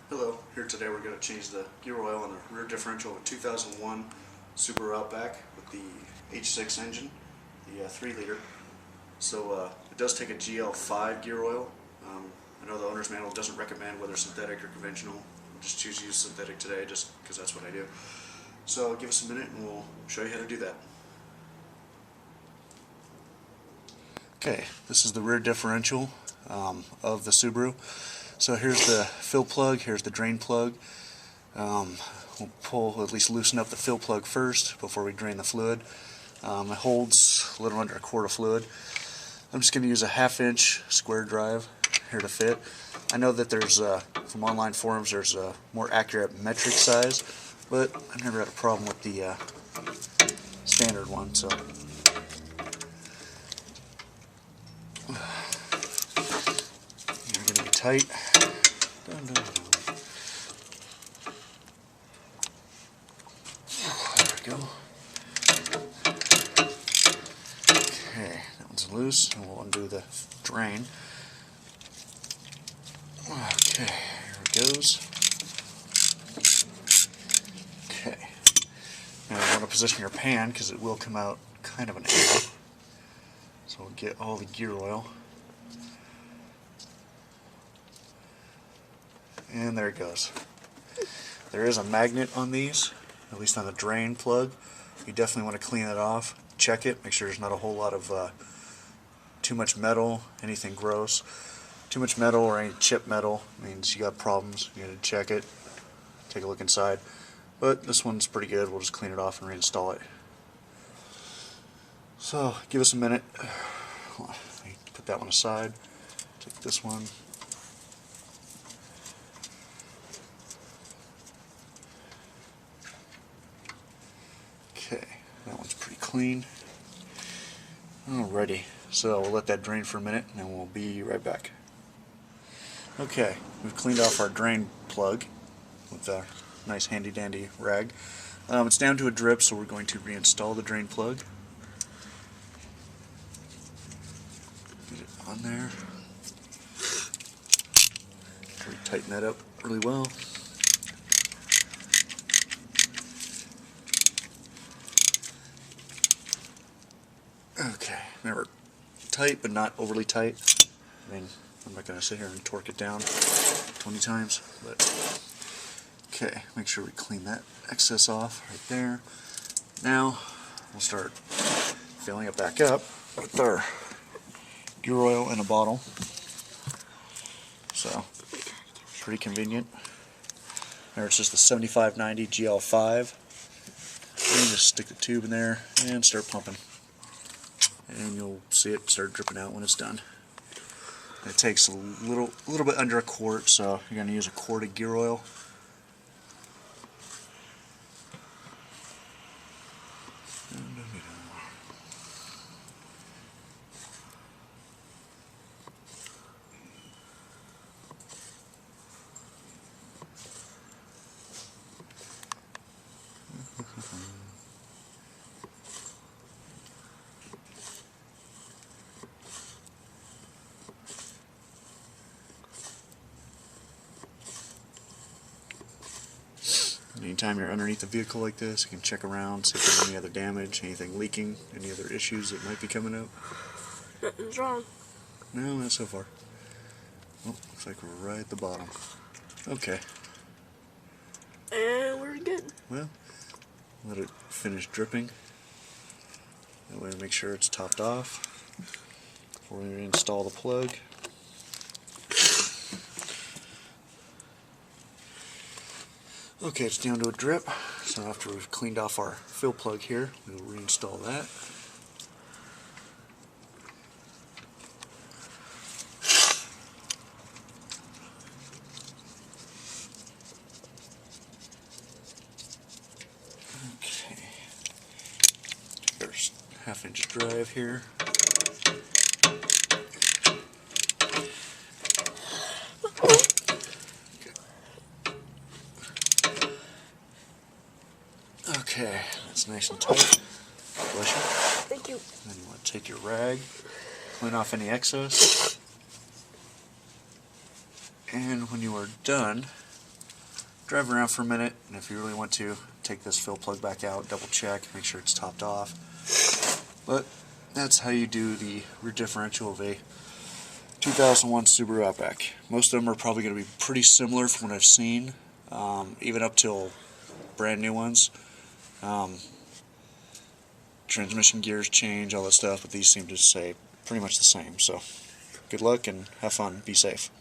Hello, here today we're going to change the gear oil on the rear differential of a 2001 Subaru Outback with the H6 engine, the 3-liter. So it does take a GL5 gear oil. I know the owner's manual doesn't recommend whether synthetic or conventional. I'll just choose to use synthetic today just because that's what I do. So give us a minute and we'll show you how to do that. Okay, this is the rear differential of the Subaru. So here's the fill plug, here's the drain plug. We'll at least loosen up the fill plug first before we drain the fluid. It holds a little under a quart of fluid. I'm just going to use a 1/2-inch square drive here to fit. I know that there's, from online forums, there's a more accurate metric size, but I've never had a problem with the standard one. So you're going to be tight. Dun, dun, dun. There we go. Okay, that one's loose, and we'll undo the drain. Okay, here it goes. Okay, now you want to position your pan because it will come out kind of an angle. So we'll get all the gear oil. And there it goes. There is a magnet on these, at least on the drain plug. You definitely want to clean it off. Check it, make sure there's not a whole lot of too much metal, anything gross. Too much metal or any chip metal means you got problems. You gotta check it, take a look inside. But this one's pretty good. We'll just clean it off and reinstall it. So give us a minute. Put that one aside. Take this one. Okay, that one's pretty clean. Alrighty, so we'll let that drain for a minute and then we'll be right back. Okay, we've cleaned off our drain plug with a nice handy dandy rag. It's down to a drip, so we're going to reinstall the drain plug. Get it on there. Tighten that up really well. Okay, remember, tight but not overly tight. I mean, I'm not going to sit here and torque it down 20 times, but okay, make sure we clean that excess off right there. Now, we'll start filling it back up with our gear oil in a bottle. So, pretty convenient. There, it's just the 7590 GL5. And just stick the tube in there and start pumping. And you'll see it start dripping out when it's done. It takes a little bit under a quart, so you're going to use a quart of gear oil. Anytime you're underneath a vehicle like this, you can check around, see if there's any other damage, anything leaking, any other issues that might be coming up. Nothing's wrong. No, not so far. Oh, looks like we're right at the bottom. Okay. And we're good. Well, let it finish dripping. That way we make sure it's topped off before we install the plug. Okay, it's down to a drip, so after we've cleaned off our fill plug here, we'll reinstall that. Okay, there's 1/2-inch drive here. Okay, that's nice and tight. Bless you. Thank you. Then you want to take your rag, clean off any excess, and when you are done, drive around for a minute, and if you really want to, take this fill plug back out, double check, make sure it's topped off. But that's how you do the rear differential of a 2001 Subaru Outback. Most of them are probably going to be pretty similar from what I've seen, even up till brand new ones. Transmission gears change, all that stuff, but these seem to stay pretty much the same. So good luck and have fun. Be safe.